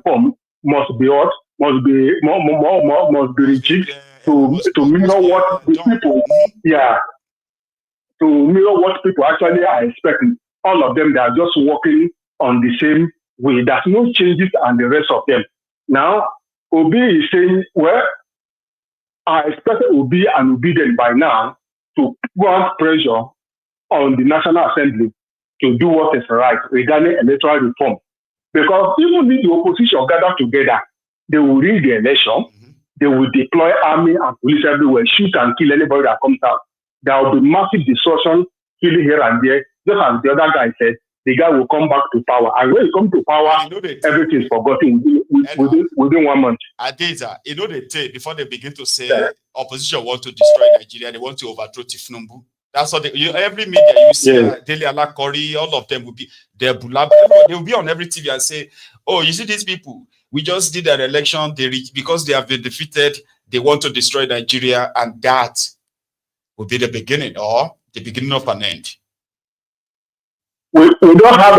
reform must be what must be rejected to mirror what the done. people, yeah, to mirror what people actually are expecting. All of them, they are just working on the same way. There's no changes and the rest of them. Now, Obi is saying, well, I expected Obi and Obedient by now to put pressure on the National Assembly to do what is right regarding electoral reform. Because even if the opposition gather together, they will rig the election, they will deploy army and police everywhere, shoot and kill anybody that comes out. There will be massive destruction, killing here and there. Just as the other guy said, the guy will come back to power. And when he comes to power, everything is forgotten within 1 month. Adeza, they take before they begin to say opposition want to destroy Nigeria, they want to overthrow Tifnumbu. That's what every media you see, Daily Alakori, all of them will be there. They will be on every TV and say, "Oh, you see these people? We just did an election. Because they have been defeated, they want to destroy Nigeria, and that will be the beginning or the beginning of an end." We don't have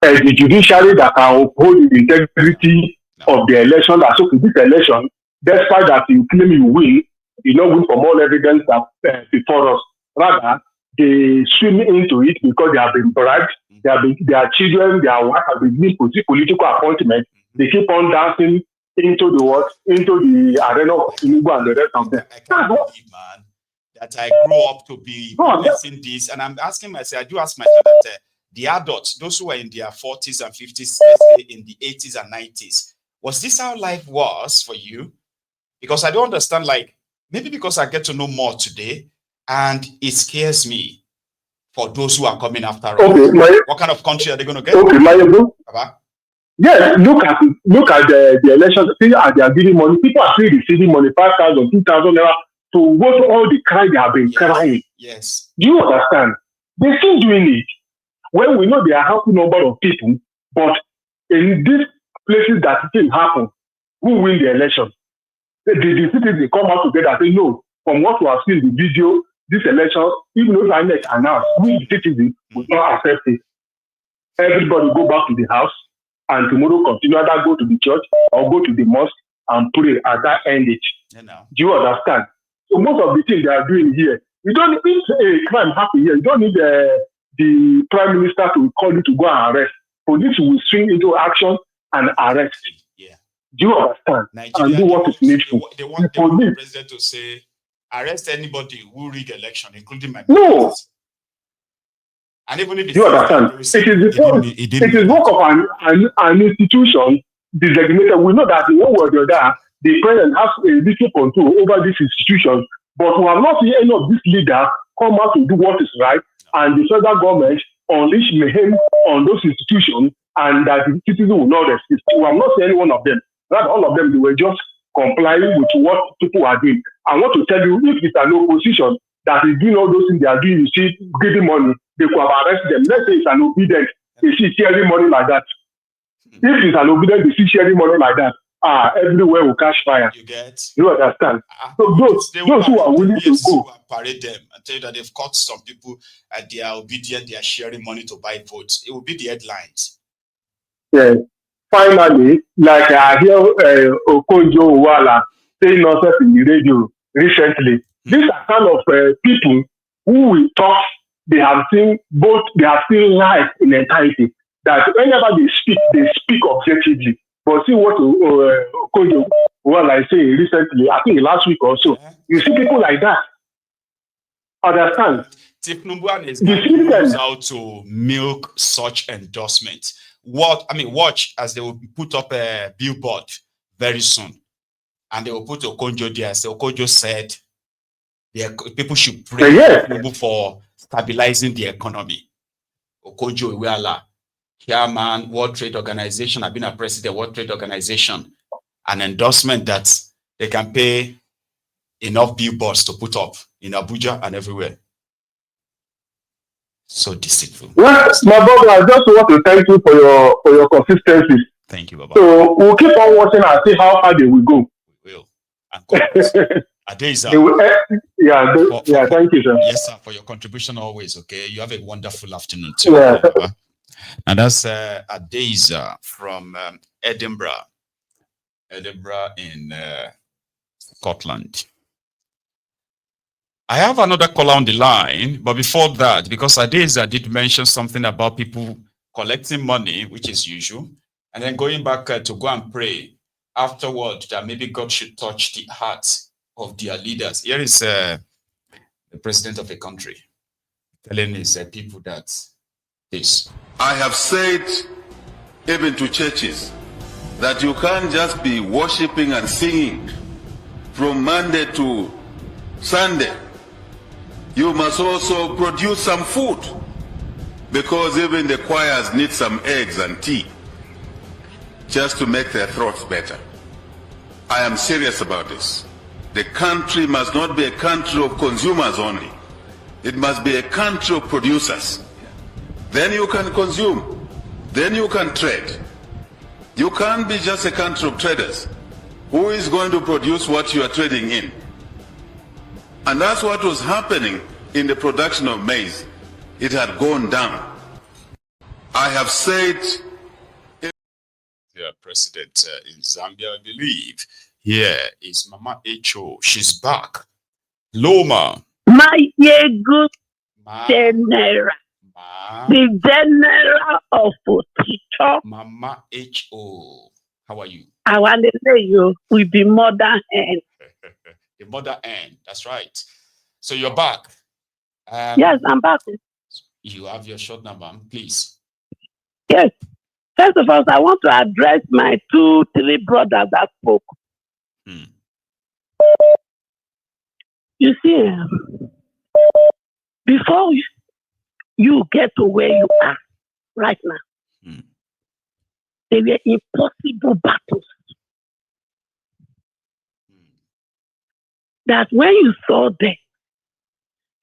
the judiciary that can uphold the integrity of the election. That's okay. This election, despite that you claim you win, you don't win from all evidence that before us. Rather, they swim into it because they have been bribed. Their children, their wife have been given political appointment. They keep on dancing into the arena of Tinubu and the rest of them. I can't believe, man, that I grew up to be witnessing this, and I'm asking myself. I do ask myself that the adults, those who are in their 40s and 50s, let's say in the 80s and 90s, was this how life was for you? Because I don't understand. Like, maybe because I get to know more today, and it scares me for those who are coming after us. Okay, what kind of country are they going to get? Okay, yes, look at the elections. See, they are giving money. People are still receiving money, 5,000, 2,000 naira to go to all the cry they have been crying. Yes. Do you understand? They're still doing it. When we know there are a healthy number of people, but in these places that things happen, who win the election? The citizens come out together and say, no, from what we have seen in the video, this election, even though INEC announced, we the citizens will not accept it. Everybody go back to the house and tomorrow continue either go to the church or go to the mosque and pray at that end it. Do you understand? So most of the things they are doing here, you don't need a crime happen here. You don't need the prime minister to call you to go and arrest. Police will swing into action and arrest. Yeah. Do you understand? Nigeria, and do what is needful. They want the president to say, arrest anybody who rig election, including my parents. No. And even if do you understand? It is work of an institution designated. We know that in one way or the other, the president has a little control over these institutions, but we have not seen any of these leaders come out to do what is right, and the federal government unleash mayhem on those institutions, and that the citizens will not resist. We have not seen any one of them. Rather, all of them, they were just complying with what people are doing. I want to tell you, if it's an opposition that is doing all those things they are doing, you see, giving money, they could have arrested them. Let's say it's an obedient, they see sharing money like that. If it's an obedient, they see sharing money like that. Everywhere will catch fire. You understand? So those who are willing to go parade them and tell you that they've caught some people and they are obedient, they are sharing money to buy votes. It will be the headlines. Yeah. Finally, like I hear Okonjo Iweala saying nonsense in the radio recently. These are kind of people who we thought they have seen life in entirety. That whenever they speak objectively. But see what Okonjo Iweala is saying recently, I think last week or so. You see people like that. Understand? Tifnumbu knows how to milk such endorsements. Watch as they will put up a billboard very soon. And they will put Okonjo there. So Okonjo said people should pray for stabilizing the economy. Okonjo Iweala, chairman, World Trade Organization, I've been a president, World Trade Organization, an endorsement that they can pay enough billboards to put up in Abuja and everywhere. So deceitful. Well, my brother, I just want to thank you for your consistency. Thank you, Baba. So we'll keep on watching and see how far they will go. We will. And Adeza. Thank you, sir. Yes, sir, for your contribution always. Okay, you have a wonderful afternoon too. Yeah. And that's Adeza from Edinburgh in Scotland. I have another caller on the line, but before that, because Adeza did mention something about people collecting money, which is usual, and then going back to go and pray afterward that maybe God should touch the hearts of their leaders. Here is the president of a country telling his people that this. I have said, even to churches, that you can't just be worshiping and singing from Monday to Sunday. You must also produce some food, because even the choirs need some eggs and tea just to make their throats better. I am serious about this. The country must not be a country of consumers only. It must be a country of producers. Then you can consume. Then you can trade. You can't be just a country of traders. Who is going to produce what you are trading in? And that's what was happening in the production of maize. It had gone down. I have said... The president in Zambia, I believe. Here is Mama H.O. She's back. Loma. My good general. The general of teacher. Mama H.O. How are you? I want to say you will be mother hen. The mother hen, that's right. So you're back. Yes, I'm back. You have your short number, please. Yes. First of all, I want to address my 2-3 brothers that spoke. You see, before you get to where you are right now, they were impossible battles. That when you saw them,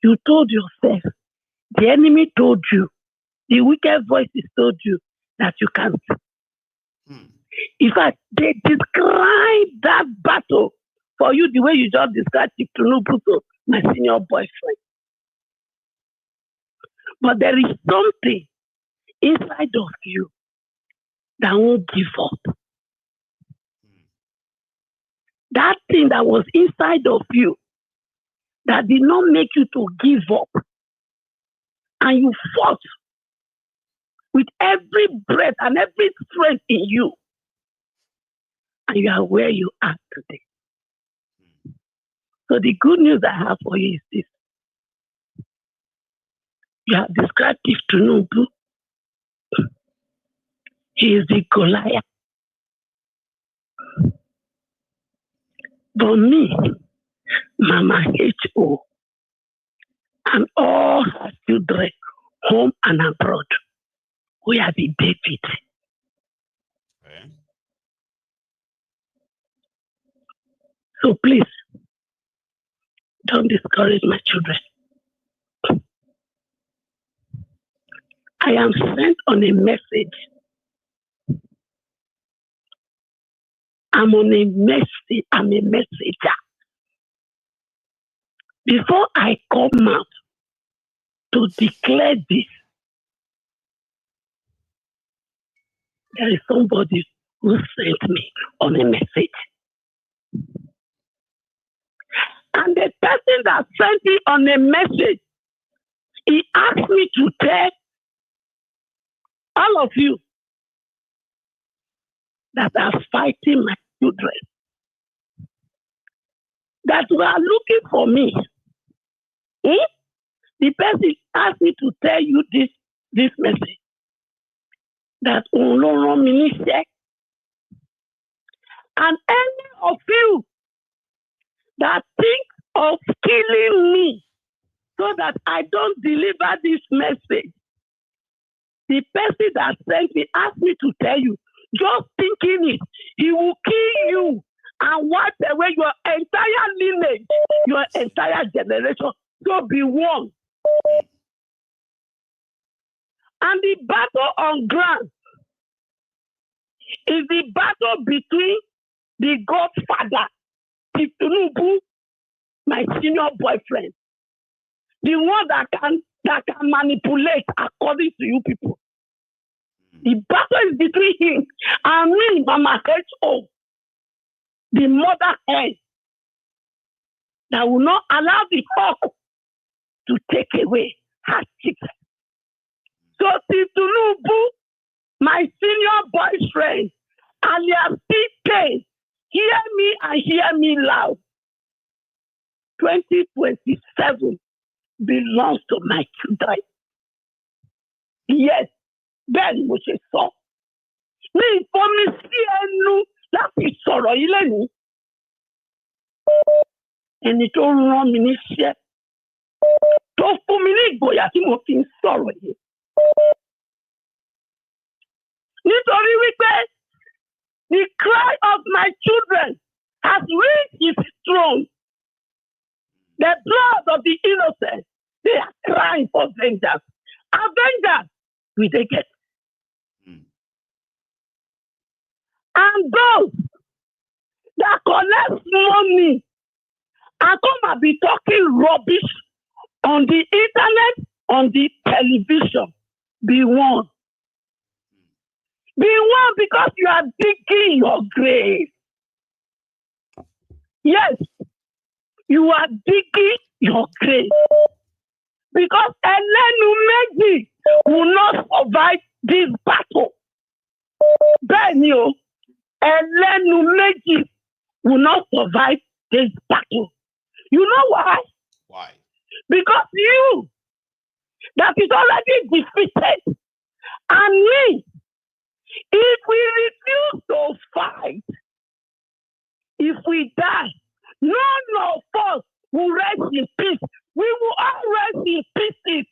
you told yourself, the enemy told you, the wicked voices told you that you can't. In fact, they describe that battle for you the way you just described Tinubu, my senior boyfriend. But there is something inside of you that won't give up. That thing that was inside of you that did not make you to give up. And you fought with every breath and every strength in you. And you are where you are today. So the good news I have for you is this. You have described this to Tinubu. He is the Goliath. But me, Mama H.O., and all her children, home and abroad, we are the David. Okay. So please, don't discourage my children. I am sent on a message. I'm on a message. I'm a messenger. Before I come out to declare this, there is somebody who sent me on a message. And the person that sent me on a message, he asked me to tell all of you that are fighting my children, that were looking for me. The person asked me to tell you this message, that Olorun minister, and any of you that think of killing me so that I don't deliver this message, the person that sent me asked me to tell you, just thinking it, he will kill you and wipe away your entire lineage, your entire generation. So be warned. And the battle on ground is the battle between the godfather, Tinubu, my senior boyfriend, the one that can manipulate according to you people, The battle is between him and me, Mama H.O., the mother hen that will not allow the hawk to take away her chicks. So Tinubu, my senior boyfriend, alias PK, hear me and hear me loud. 2027 belongs to my children. Yes, Ben mo ṣe sọ. Ní ìfọ́nmi sí ẹnu láti sọ̀rọ̀ yìí lẹ́nu. Ẹni tó rán mi níṣẹ́, tó fún mi ní ìgboyà tí mo fi ń sọ̀rọ̀ yìí. Nítorí wípé the cry of my children has reached its throne. The blood of the innocent, they are crying for vengeance. Avengers, will they get? And those that collect money and come and be talking rubbish on the internet, on the television, be warned. Be warned because you are digging your grave. Yes, you are digging your grave. Because Elenu Meji will not survive this battle. Benio, Elenu Meji will not survive this battle. You know why? Why? Because you, that is already defeated, and me, if we refuse to fight, if we die, none of us will rest in peace. We will all rest in pieces.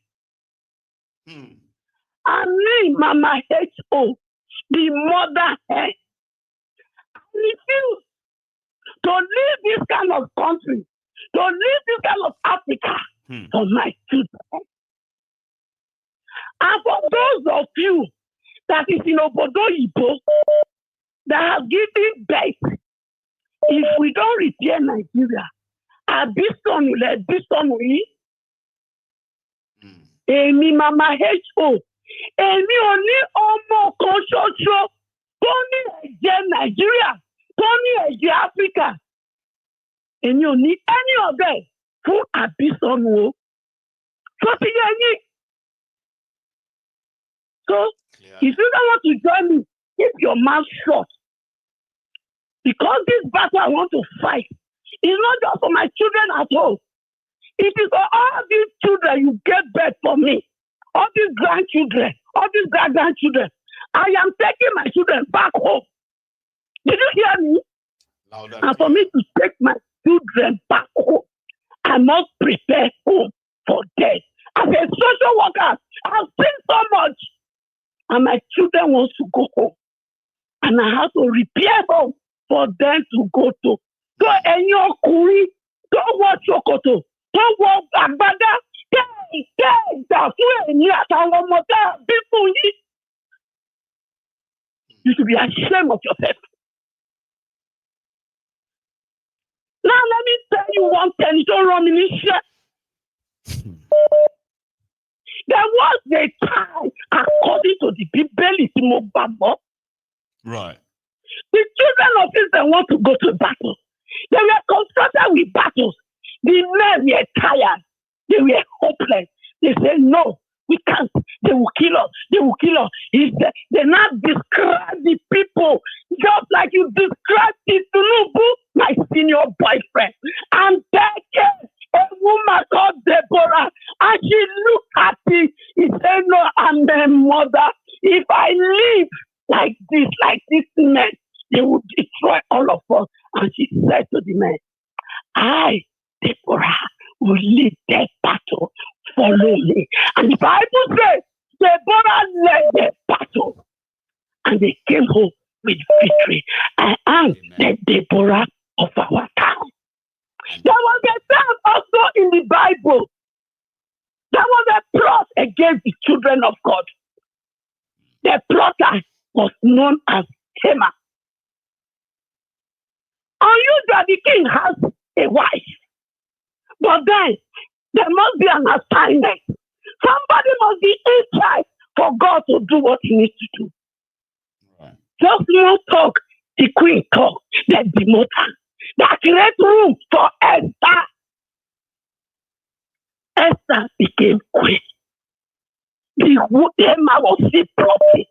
And me, Mama H.O., the mother hen, I refuse to leave this kind of country, to leave this kind of Africa for my children. And for those of you that is in Obodo Ibo, that have given birth, if we don't repair Nigeria, Abisonu le Bisonu yìí, èmi Mama H.O., èmi ò ní ọmọ kan ṣoṣo tó ní ẹ̀jẹ̀ Nàìjíríà, tó ní ẹ̀jẹ̀ Áfíríkà. Èmi ò ní any of them fún Abisonu o. So ti yẹ yín. So if you don't want to join me, keep your mouth shut. Because this battle I want to fight is not just for my children at home. It is for all these children you get birth for me. All these grandchildren, all these grandchildren. I am taking my children back home. Did you hear me? And for me to take my children back home, I must prepare home for death. As a social worker, I've seen so much. And my children want to go home. And I have to repair home for them to go to. So ẹ̀yin ọkùnrin tó wọ ṣòkòtò, tó wọ àgbádá, tẹ́ ìgbà fún èmi àtàwọn ọmọ tẹ́ bí fún yín. You should be ashamed of yourself. Now let me tell you one thing, tó rán mi níṣẹ́. There was a time, according to the Bible, tí mo gbàgbọ́. Right. The children of Israel want to go to battle. They were confronted with battles. The men were tired. They were hopeless. They said, no, we can't. They will kill us. They will kill us. They now describe the people just like you described Tinubu, my senior boyfriend. And there came a woman called Deborah. And she looked at him. He said, no, I'm their mother. If I live like this man, they will destroy all of us. And she said to the man, I, Deborah, will lead that battle. Follow me. And the Bible says, Deborah led the battle. And they came home with victory. I am the Deborah of our town. There was a time also in the Bible. There was a plot against the children of God. The plotter was known as Haman. Unusually, the king has a wife. But then, there must be an assignment. Somebody must be in charge for God to do what he needs to do. Just small talk. The queen talk. They demote her. That create room for Esther. Esther became queen. The Emma was still property.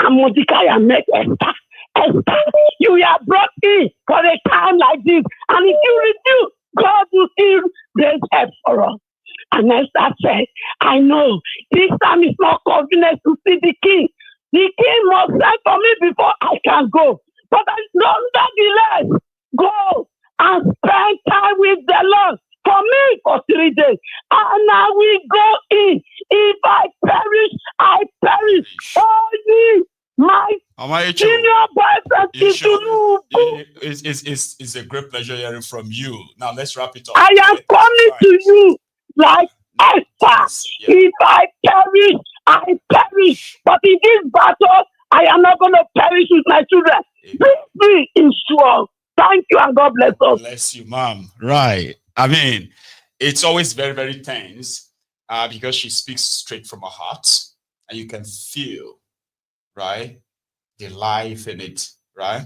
And Mordecai met Esther. Esther, you are brought in for a time like this. And if you refuse, God will still raise help for us. And Esther said, I know this time is not convenient to see the king. The king must send for me before I can go. But nonetheless, go and spend time with the Lord for me for 3 days. And I will go in. If I perish, I perish. Only my senior boyfriend is to It's a great pleasure hearing from you. Now let's wrap it up. I am coming to you like Esther. Yes. If I perish, I perish. But in this battle, I am not going to perish with my children. Victory is sure. Thank you and God bless us. Bless you, ma'am. Right. I mean, it's always very, very tense because she speaks straight from her heart and you can feel, right, the life in it, right?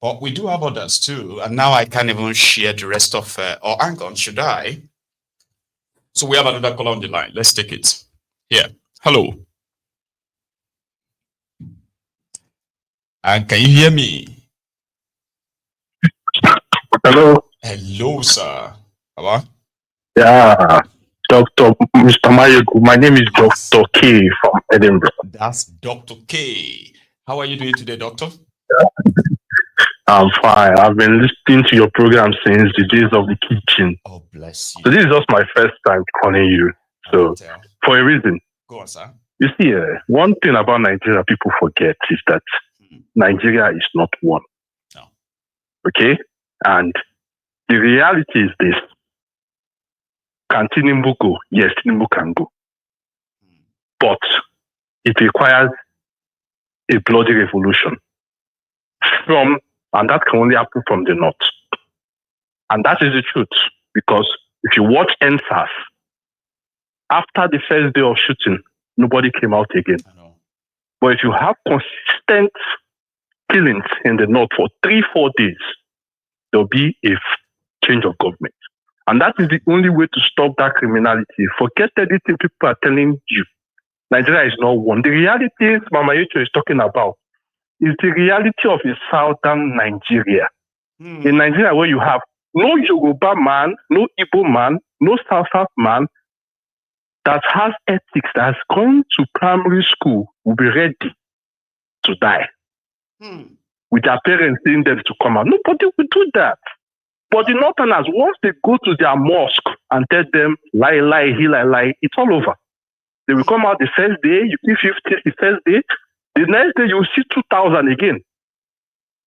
But we do have others too. And now I can't even share the rest of, or hang on, should I? So we have another caller on the line. Let's take it. Here. Hello. And can you hear me? Hello. Hello, sir. Hello? Yeah, Mr. Mayegu. My name is Dr. K from Edinburgh. That's Dr. K. How are you doing today, doctor? I'm fine. I've been listening to your program since the days of the kitchen. Oh, bless you. So this is just my first time calling you. So for a reason. Go on, sir. You see, one thing about Nigeria people forget is that Nigeria is not one. No. Okay? And the reality is this. Can Tinubu go? Yes, Tinubu can go. But it requires a bloody revolution. And that can only happen from the north. And that is the truth. Because if you watch NSAS, after the first day of shooting, nobody came out again. But if you have consistent killings in the north for 3-4 days, there'll be a change of government. And that is the only way to stop that criminality. Forget everything people are telling you. Nigeria is not one. The reality Mama Yecho is talking about is the reality of a southern Nigeria. In Nigeria, where you have no Yoruba man, no Igbo man, no South man that has ethics, that has gone to primary school, will be ready to die. With their parents saying them to come out. Nobody will do that. But the Northerners, once they go to their mosque and tell them, lie, lie, it's all over. They will come out the first day, you see 50 the first day, the next day you will see 2,000 again.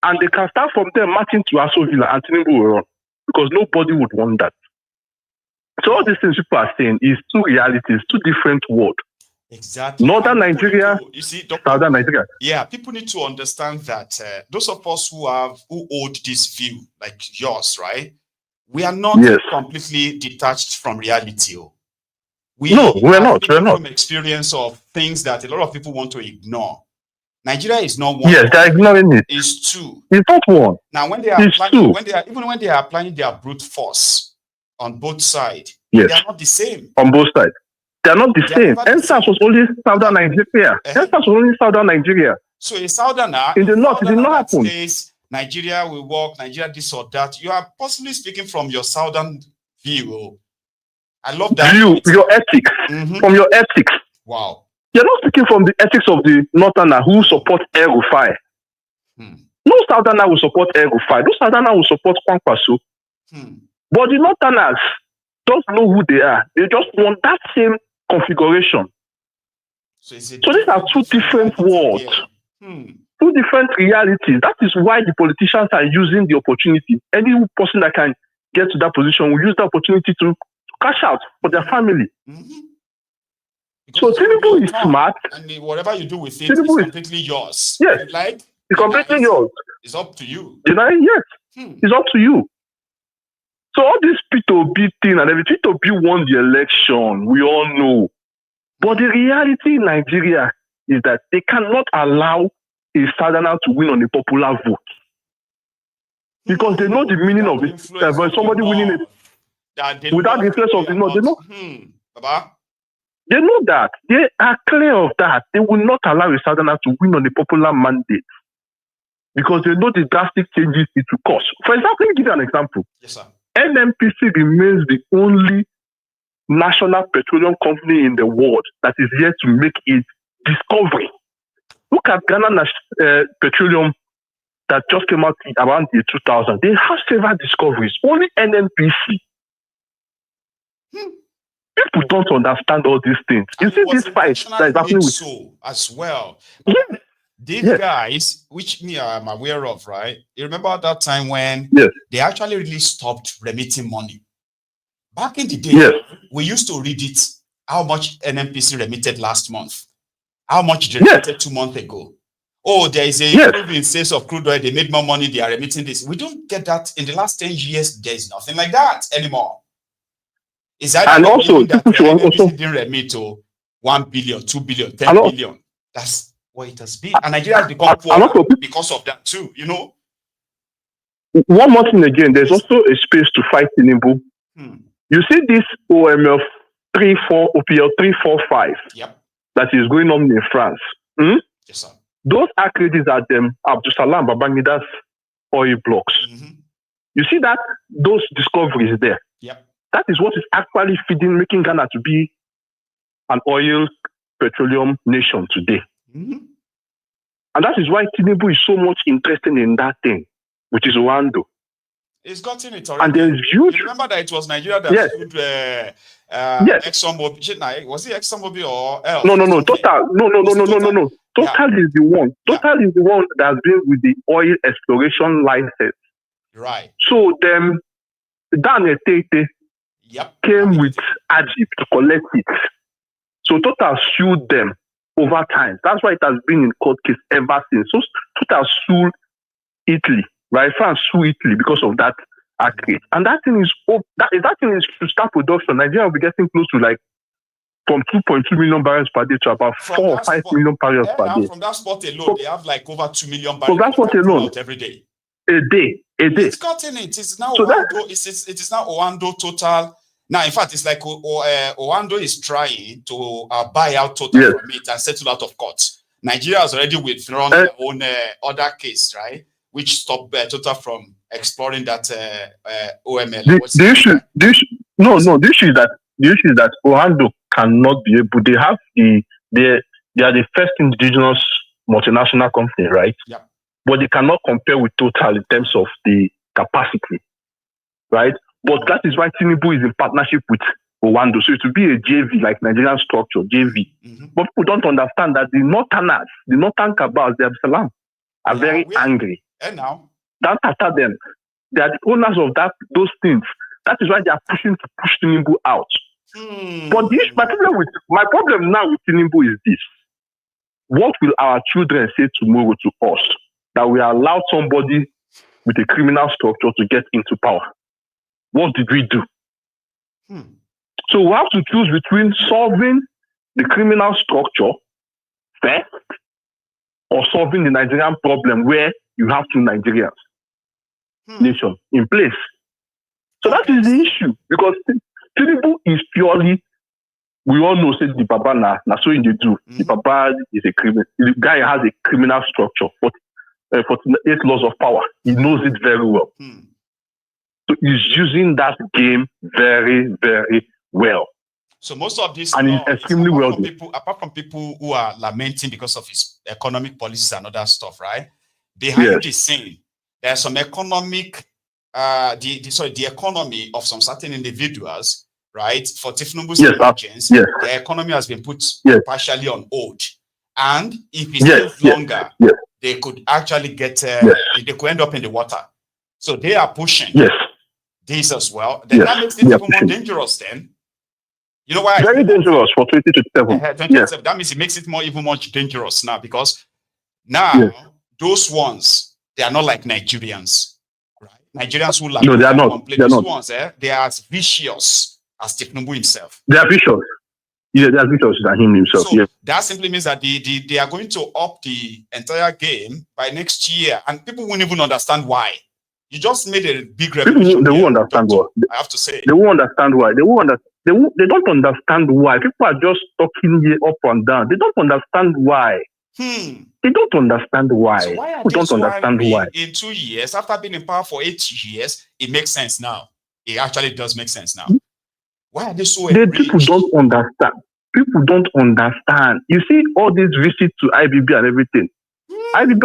And they can start from there marching to Aso Villa and Tinubu will run. Because nobody would want that. So all these things people are saying is two realities, two different worlds. Exactly. Northern Nigeria, you see, Southern Nigeria. Yeah, people need to understand that those of us who hold this view, like yours, right? We are not completely detached from reality. We're not. From experience of things that a lot of people want to ignore. Nigeria is not one. Yes, they're ignoring it. It's two. It's not one. Now, when they are when they are applying their brute force on both sides, they are not the same. On both sides. They are not the same. NSAS was only Southern Nigeria. NSAS was only Southern Nigeria. So a Southerner in the north, it did not happen. Says, Nigeria will work, Nigeria this or that. You are possibly speaking from your Southern view. I love that. Your ethics. From your ethics. Wow. You're not speaking from the ethics of the Northerner who support Air Rufai. No Southerner will support Air Rufai. No Southerner will support Kwankwaso. But the Northerners don't know who they are. They just want that same configuration. So these are two different worlds. Two different realities. That is why the politicians are using the opportunity. Any person that can get to that position will use the opportunity to cash out for their family. So Tinubu is smart. And whatever you do with it is completely yours. Yes. Like, it's completely yours. It's up to you. Yes. It's up to you. So all this P2B thing and everything, P2B won the election. We all know. But the reality in Nigeria is that they cannot allow a southerner to win on a popular vote. Because they know the meaning of it. When somebody winning it without the influence of the North, they know. Baba? They know that. They are clear of that. They will not allow a southerner to win on a popular mandate. Because they know the drastic changes it will cause. For example, let me give you an example. Yes, sir. NNPC remains the only national petroleum company in the world that is yet to make a discovery. Look at Ghana Petroleum that just came out around the 2000. They have several discoveries. Only NNPC. People don't understand all these things. You see this fight that is happening with so as well. Yes. These guys, which me I'm aware of, right? You remember that time when they actually really stopped remitting money. Back in the day, we used to read it, how much NNPC remitted last month, how much they remitted 2 months ago. Oh, there is a improvement in sales of crude oil, they made more money, they are remitting this. We don't get that. In the last 10 years, there is nothing like that anymore. Is that and also that NNPC didn't remit to 1 billion, 2 billion, 10 billion? That's what it has been. And Nigeria has become poor because of that too, you know. One more thing again, there's also a space to fight Tinubu. You see this OMF 34, OPL 345 that is going on in France. Yes, sir. Those activities are them Abdul Salam Babangida's oil blocks. You see that those discoveries there. That is what is actually making Ghana to be an oil petroleum nation today. And that is why Tinubu is so much interested in that thing, which is Rwanda. He's gotten it already. And there's huge. You remember that it was Nigeria that sued ExxonMobil. Was it ExxonMobil or else? No. Total. No. Total is the one. Total is the one that has been with the oil exploration license. Right. So them Dan Etete came with Ajib to collect it. So Total sued them over time. That's why it has been in court case ever since. So Total sued Italy, right? France sued Italy because of that acreage. And that thing is that thing is to start production. Nigeria will be getting close to like from 2.2 million barrels per day to about 4 or 5 million barrels per day. From that spot alone, they have like over 2 million barrels. So that's what alone every day. A day. It's gotten it. It's now Owando. It is now Owando Total. Now, in fact, it's like Owando is trying to buy out Total from it and settle out of court. Nigeria has already withdrawn their own other case, right? Which stopped Total from exploring that OML. The issue is that Owando cannot be able. They have they are the first indigenous multinational company, right? Yeah. But they cannot compare with Total in terms of the capacity, right? But that is why Tinubu is in partnership with Owando. So it will be a JV, like Nigerian structure, JV. But people don't understand that the northern cabals, the Absalam, are very angry. And now? Don't after them. They are the owners of those things. That is why they are pushing to push Tinubu out. But my problem now with Tinubu is this. What will our children say tomorrow to us that we allowed somebody with a criminal structure to get into power? What did we do? So we have to choose between solving the criminal structure first or solving the Nigerian problem where you have two Nigerians nation in place. So that is the issue, because Tinubu is purely, we all know, say the Baba na so in the do. The Baba is a criminal. The guy has a criminal structure, 48 laws of power. He knows it very well. So he's using that game very, very well. So most of these and he's extremely well. Apart from people who are lamenting because of his economic policies and other stuff, right? Behind the scene, there's some economic, the economy of some certain individuals, right? For Tinubu's agents, the economy has been put partially on hold. And if it stays longer, they could actually get, they could end up in the water. So they are pushing this as well. Then that makes it even more dangerous then. You know why? Very dangerous for 2027. 2027. That means it makes it even more dangerous now, because now those ones, they are not like Nigerians, right? Nigerians who they are not. Those ones, they are as vicious as Tinubu himself. They are vicious. Yeah, that's Victor Osimhen himself. So yeah. that simply means that they are going to up the entire game by next year, and people won't even understand why. You just made a big revelation. They won't understand why. I have to say. They won't understand why. They don't understand why. People are just talking here up and down. They don't understand why. They don't understand why. So why are People don't understand why. In 2 years, after being in power for 8 years, it makes sense now. It actually does make sense now. Why are they so enraged? People don't understand. People don't understand. You see all these visits to IBB and everything. IBB